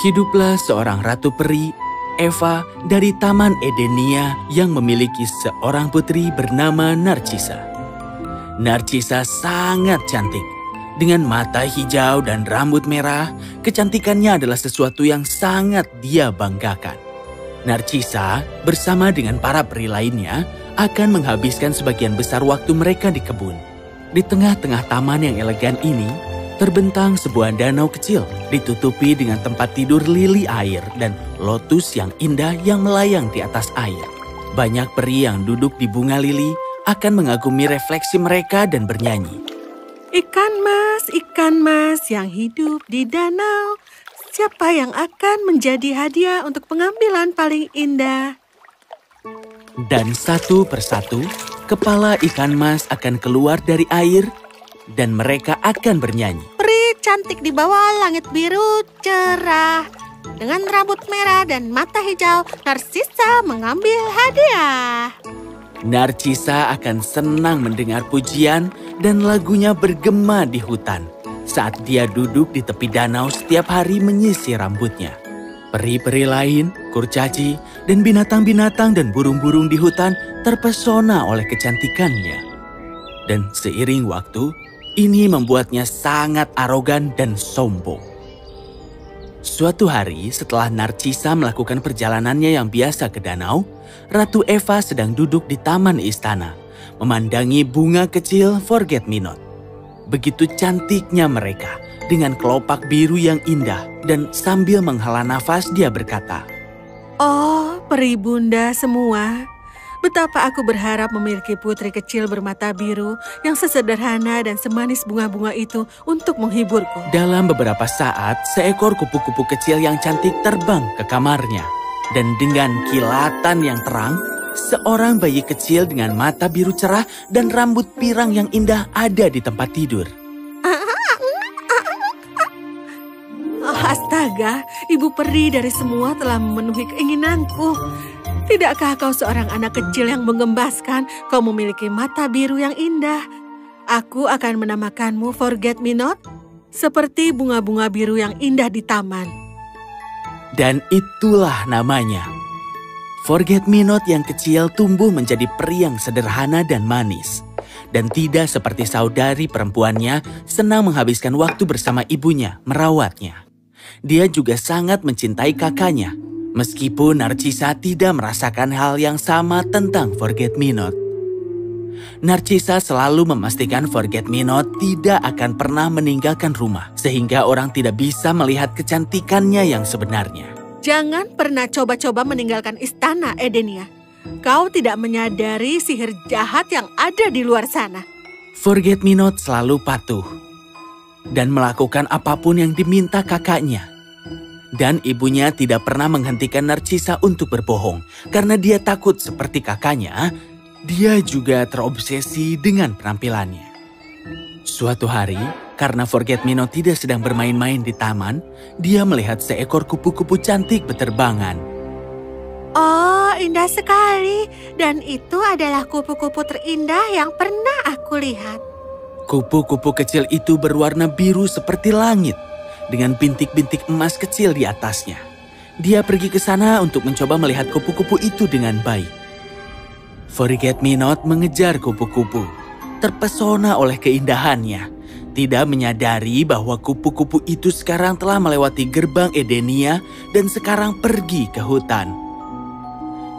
Hiduplah seorang ratu peri, Eva, dari Taman Edenia yang memiliki seorang putri bernama Narcisa. Narcisa sangat cantik. Dengan mata hijau dan rambut merah, kecantikannya adalah sesuatu yang sangat dia banggakan. Narcisa bersama dengan para peri lainnya akan menghabiskan sebagian besar waktu mereka di kebun. Di tengah-tengah taman yang elegan ini, terbentang sebuah danau kecil ditutupi dengan tempat tidur lili air dan lotus yang indah yang melayang di atas air. Banyak peri yang duduk di bunga lili akan mengagumi refleksi mereka dan bernyanyi. Ikan mas yang hidup di danau. Siapa yang akan menjadi hadiah untuk pengambilan paling indah? Dan satu persatu, kepala ikan mas akan keluar dari air dan mereka akan bernyanyi. Peri cantik di bawah langit biru cerah. Dengan rambut merah dan mata hijau, Narcisa mengambil hadiah. Narcisa akan senang mendengar pujian dan lagunya bergema di hutan saat dia duduk di tepi danau setiap hari menyisir rambutnya. Peri-peri lain, kurcaci, dan binatang-binatang dan burung-burung di hutan terpesona oleh kecantikannya. Dan seiring waktu, ini membuatnya sangat arogan dan sombong. Suatu hari setelah Narcisa melakukan perjalanannya yang biasa ke danau, Ratu Eva sedang duduk di taman istana, memandangi bunga kecil forget-me-not. Begitu cantiknya mereka, dengan kelopak biru yang indah, dan sambil menghela nafas dia berkata, Oh, peri bunda semua. Betapa aku berharap memiliki putri kecil bermata biru yang sesederhana dan semanis bunga-bunga itu untuk menghiburku. Dalam beberapa saat, seekor kupu-kupu kecil yang cantik terbang ke kamarnya. Dan dengan kilatan yang terang, seorang bayi kecil dengan mata biru cerah dan rambut pirang yang indah ada di tempat tidur. Oh, astaga, ibu peri dari semua telah memenuhi keinginanku. Tidakkah kau seorang anak kecil yang menggembaskan? Kau memiliki mata biru yang indah. Aku akan menamakanmu Forget-Me-Not, seperti bunga-bunga biru yang indah di taman. Dan itulah namanya. Forget-Me-Not yang kecil tumbuh menjadi peri yang sederhana dan manis. Dan tidak seperti saudari perempuannya, senang menghabiskan waktu bersama ibunya, merawatnya. Dia juga sangat mencintai kakaknya. Meskipun Narcisa tidak merasakan hal yang sama tentang Forget-Me-Not. Narcisa selalu memastikan Forget-Me-Not tidak akan pernah meninggalkan rumah, sehingga orang tidak bisa melihat kecantikannya yang sebenarnya. Jangan pernah coba-coba meninggalkan istana, Edenia. Kau tidak menyadari sihir jahat yang ada di luar sana. Forget-Me-Not selalu patuh dan melakukan apapun yang diminta kakaknya. Dan ibunya tidak pernah menghentikan Narcisa untuk berbohong, karena dia takut seperti kakaknya, dia juga terobsesi dengan penampilannya. Suatu hari, karena Forget-Me-Not tidak sedang bermain-main di taman, dia melihat seekor kupu-kupu cantik berterbangan. Oh, indah sekali. Dan itu adalah kupu-kupu terindah yang pernah aku lihat. Kupu-kupu kecil itu berwarna biru seperti langit, dengan bintik-bintik emas kecil di atasnya. Dia pergi ke sana untuk mencoba melihat kupu-kupu itu dengan baik. Forget-Me-Not mengejar kupu-kupu, terpesona oleh keindahannya, tidak menyadari bahwa kupu-kupu itu sekarang telah melewati gerbang Edenia dan sekarang pergi ke hutan.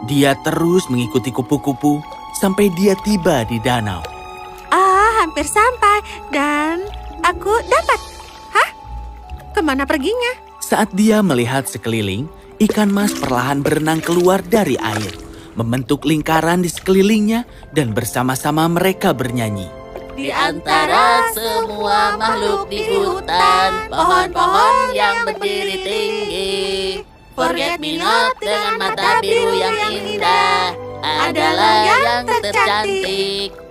Dia terus mengikuti kupu-kupu sampai dia tiba di danau. Hampir sampai dan aku dapat. Kemana perginya? Saat dia melihat sekeliling, ikan mas perlahan berenang keluar dari air, membentuk lingkaran di sekelilingnya, dan bersama-sama mereka bernyanyi. Di antara semua makhluk di hutan, pohon-pohon yang berdiri tinggi, Forget-Me-Not dengan mata biru yang indah adalah yang tercantik.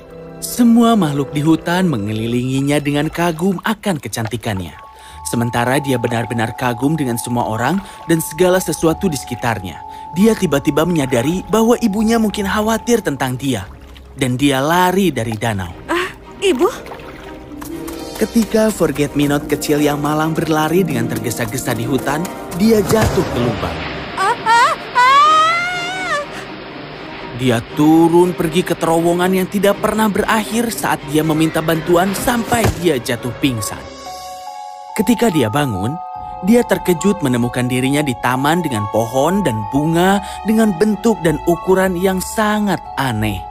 Semua makhluk di hutan mengelilinginya dengan kagum akan kecantikannya. Sementara dia benar-benar kagum dengan semua orang dan segala sesuatu di sekitarnya. Dia tiba-tiba menyadari bahwa ibunya mungkin khawatir tentang dia. Dan dia lari dari danau. Ibu? Ketika Forget-Me-Not kecil yang malang berlari dengan tergesa-gesa di hutan, dia jatuh ke lubang. Dia turun pergi ke terowongan yang tidak pernah berakhir saat dia meminta bantuan sampai dia jatuh pingsan. Ketika dia bangun, dia terkejut menemukan dirinya di taman dengan pohon dan bunga dengan bentuk dan ukuran yang sangat aneh.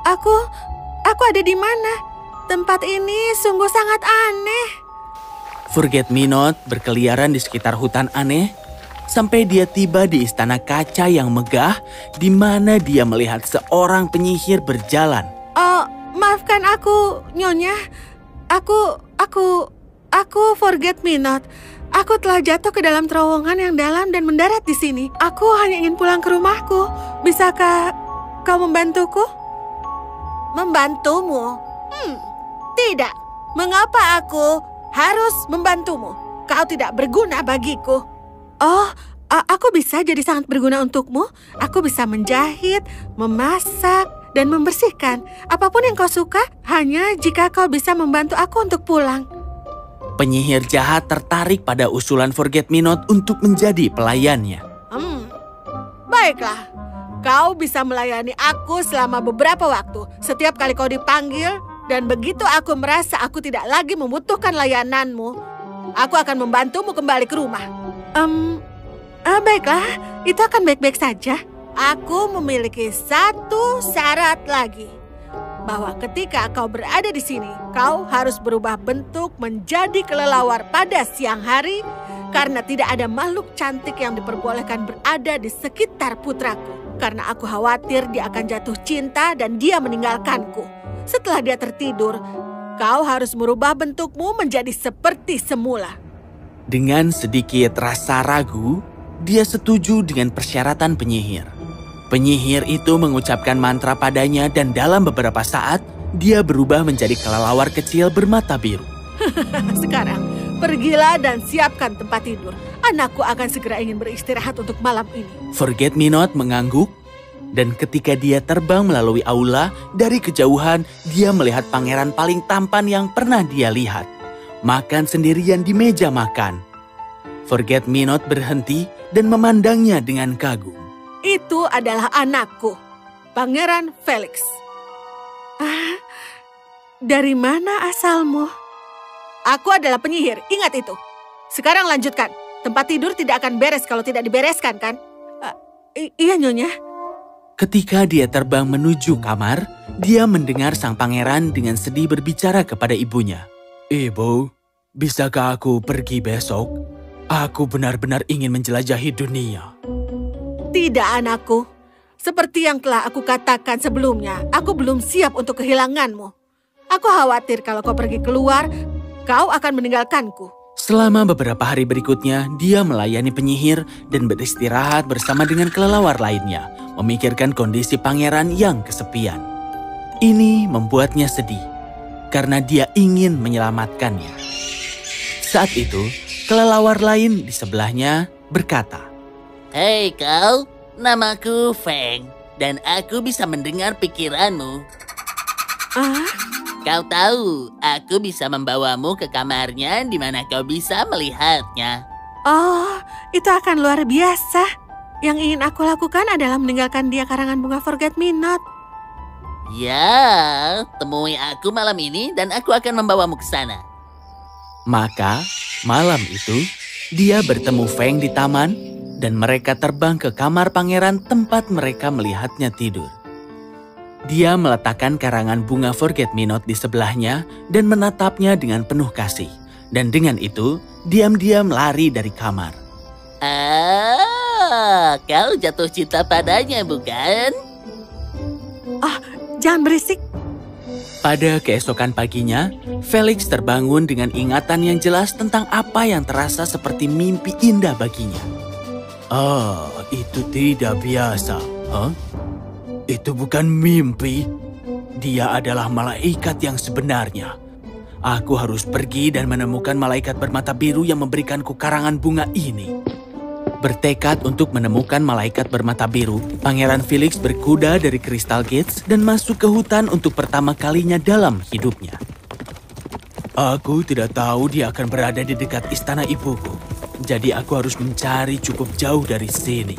Aku ada di mana? Tempat ini sungguh sangat aneh. Forget-me-not berkeliaran di sekitar hutan aneh sampai dia tiba di istana kaca yang megah di mana dia melihat seorang penyihir berjalan. Oh, maafkan aku, Nyonya. Aku Forget-me-not. Aku telah jatuh ke dalam terowongan yang dalam dan mendarat di sini. Aku hanya ingin pulang ke rumahku. Bisakah kau membantuku? Membantumu? Tidak. Mengapa aku harus membantumu? Kau tidak berguna bagiku. Oh, aku bisa jadi sangat berguna untukmu. Aku bisa menjahit, memasak, dan membersihkan. Apapun yang kau suka, hanya jika kau bisa membantu aku untuk pulang. Penyihir jahat tertarik pada usulan Forget-me-not untuk menjadi pelayannya. Baiklah, kau bisa melayani aku selama beberapa waktu. Setiap kali kau dipanggil, dan begitu aku merasa aku tidak lagi membutuhkan layananmu, aku akan membantumu kembali ke rumah. Baiklah, itu akan baik-baik saja. Aku memiliki satu syarat lagi. Bahwa ketika kau berada di sini, kau harus berubah bentuk menjadi kelelawar pada siang hari, karena tidak ada makhluk cantik yang diperbolehkan berada di sekitar putraku. Karena aku khawatir dia akan jatuh cinta dan dia meninggalkanku. Setelah dia tertidur, kau harus merubah bentukmu menjadi seperti semula. Dengan sedikit rasa ragu, dia setuju dengan persyaratan penyihir. Penyihir itu mengucapkan mantra padanya dan dalam beberapa saat, dia berubah menjadi kelelawar kecil bermata biru. Sekarang, pergilah dan siapkan tempat tidur. Anakku akan segera ingin beristirahat untuk malam ini. Forget-me-not mengangguk, dan ketika dia terbang melalui aula, dari kejauhan, dia melihat pangeran paling tampan yang pernah dia lihat. Makan sendirian di meja makan. Forget-me-not berhenti dan memandangnya dengan kagum. Itu adalah anakku, Pangeran Felix. Dari mana asalmu? Aku adalah penyihir, ingat itu. Sekarang lanjutkan. Tempat tidur tidak akan beres kalau tidak dibereskan, kan? Iya, Nyonya. Ketika dia terbang menuju kamar, dia mendengar sang pangeran dengan sedih berbicara kepada ibunya. Ibu, bisakah aku pergi besok? Aku benar-benar ingin menjelajahi dunia. Tidak, anakku. Seperti yang telah aku katakan sebelumnya, aku belum siap untuk kehilanganmu. Aku khawatir kalau kau pergi keluar, kau akan meninggalkanku. Selama beberapa hari berikutnya, dia melayani penyihir dan beristirahat bersama dengan kelelawar lainnya, memikirkan kondisi pangeran yang kesepian. Ini membuatnya sedih, karena dia ingin menyelamatkannya. Saat itu, kelelawar lain di sebelahnya berkata, Hei kau, namaku Feng, dan aku bisa mendengar pikiranmu. Kau tahu, aku bisa membawamu ke kamarnya di mana kau bisa melihatnya. Oh, itu akan luar biasa. Yang ingin aku lakukan adalah meninggalkan dia karangan bunga Forget-me-not. Ya, temui aku malam ini dan aku akan membawamu ke sana. Maka, malam itu, dia bertemu Feng di taman, dan mereka terbang ke kamar pangeran tempat mereka melihatnya tidur. Dia meletakkan karangan bunga Forget-me-not di sebelahnya dan menatapnya dengan penuh kasih. Dan dengan itu, diam-diam lari dari kamar. Kau jatuh cinta padanya, bukan? Jangan berisik. Pada keesokan paginya, Felix terbangun dengan ingatan yang jelas tentang apa yang terasa seperti mimpi indah baginya. Itu tidak biasa. Itu bukan mimpi. Dia adalah malaikat yang sebenarnya. Aku harus pergi dan menemukan malaikat bermata biru yang memberikanku karangan bunga ini. Bertekad untuk menemukan malaikat bermata biru, Pangeran Felix berkuda dari Crystal Gates dan masuk ke hutan untuk pertama kalinya dalam hidupnya. Aku tidak tahu dia akan berada di dekat istana ibuku. jadi aku harus mencari cukup jauh dari sini.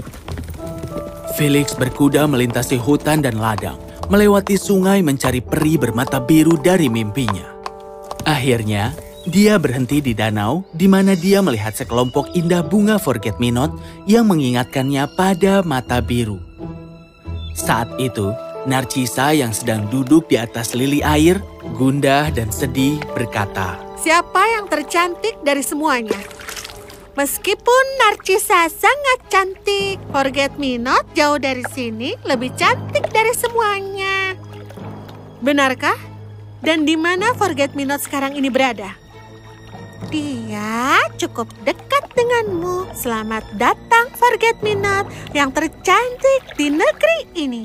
Felix berkuda melintasi hutan dan ladang, melewati sungai mencari peri bermata biru dari mimpinya. Akhirnya, dia berhenti di danau di mana dia melihat sekelompok indah bunga forget-me-not yang mengingatkannya pada mata biru. Saat itu, Narcisa yang sedang duduk di atas lili air, gundah dan sedih berkata, Siapa yang tercantik dari semuanya? Meskipun Narcisa sangat cantik, forget-me-not jauh dari sini lebih cantik dari semuanya. Benarkah? Dan di mana forget-me-not sekarang ini berada? Dia cukup dekat denganmu. Selamat datang forget-me-not yang tercantik di negeri ini.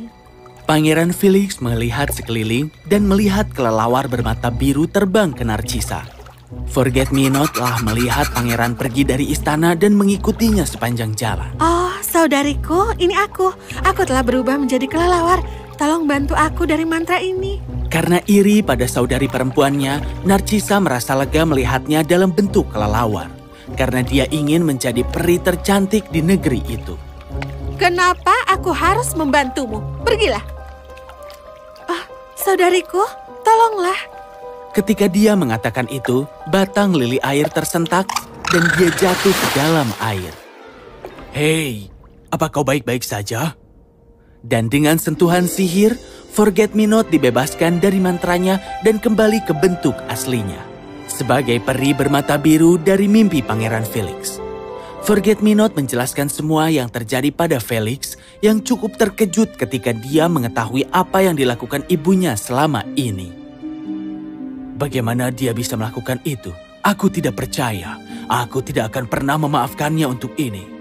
Pangeran Felix melihat sekeliling dan melihat kelelawar bermata biru terbang ke Narcisa. Forget-me-not telah melihat pangeran pergi dari istana dan mengikutinya sepanjang jalan. Oh, saudariku, ini aku. Aku telah berubah menjadi kelelawar. Tolong bantu aku dari mantra ini. Karena iri pada saudari perempuannya, Narcisa merasa lega melihatnya dalam bentuk kelelawar. Karena dia ingin menjadi peri tercantik di negeri itu. Kenapa aku harus membantumu? Pergilah. Ah, saudariku, tolonglah. Ketika dia mengatakan itu, batang lili air tersentak dan dia jatuh ke dalam air. Hei, apa kau baik-baik saja? Dan dengan sentuhan sihir, forget-me-not dibebaskan dari mantranya dan kembali ke bentuk aslinya. Sebagai peri bermata biru dari mimpi Pangeran Felix. Forget-me-not menjelaskan semua yang terjadi pada Felix yang cukup terkejut ketika dia mengetahui apa yang dilakukan ibunya selama ini. Bagaimana dia bisa melakukan itu? Aku tidak percaya. Aku tidak akan pernah memaafkannya untuk ini.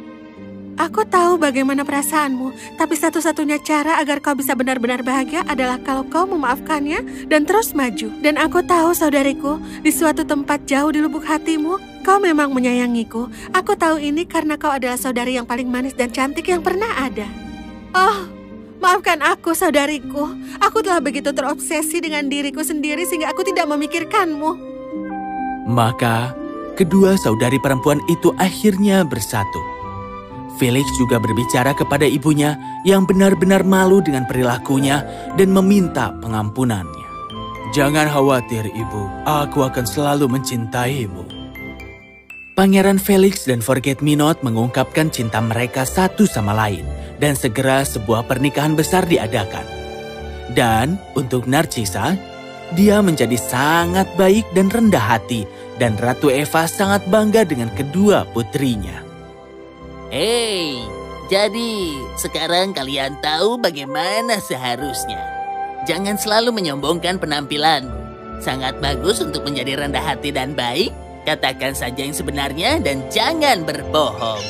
Aku tahu bagaimana perasaanmu, tapi satu-satunya cara agar kau bisa benar-benar bahagia adalah kalau kau memaafkannya dan terus maju. Dan aku tahu, saudariku, di suatu tempat jauh di lubuk hatimu, kau memang menyayangiku. Aku tahu ini karena kau adalah saudari yang paling manis dan cantik yang pernah ada. Oh, maafkan aku, saudariku. Aku telah begitu terobsesi dengan diriku sendiri sehingga aku tidak memikirkanmu. Maka, kedua saudari perempuan itu akhirnya bersatu. Felix juga berbicara kepada ibunya yang benar-benar malu dengan perilakunya dan meminta pengampunannya. Jangan khawatir, Ibu. Aku akan selalu mencintaimu. Pangeran Felix dan Forget-me-not mengungkapkan cinta mereka satu sama lain dan segera sebuah pernikahan besar diadakan. Dan untuk Narcisa, dia menjadi sangat baik dan rendah hati dan Ratu Eva sangat bangga dengan kedua putrinya. Hei, jadi sekarang kalian tahu bagaimana seharusnya. Jangan selalu menyombongkan penampilanmu. Sangat bagus untuk menjadi rendah hati dan baik. Katakan saja yang sebenarnya dan jangan berbohong.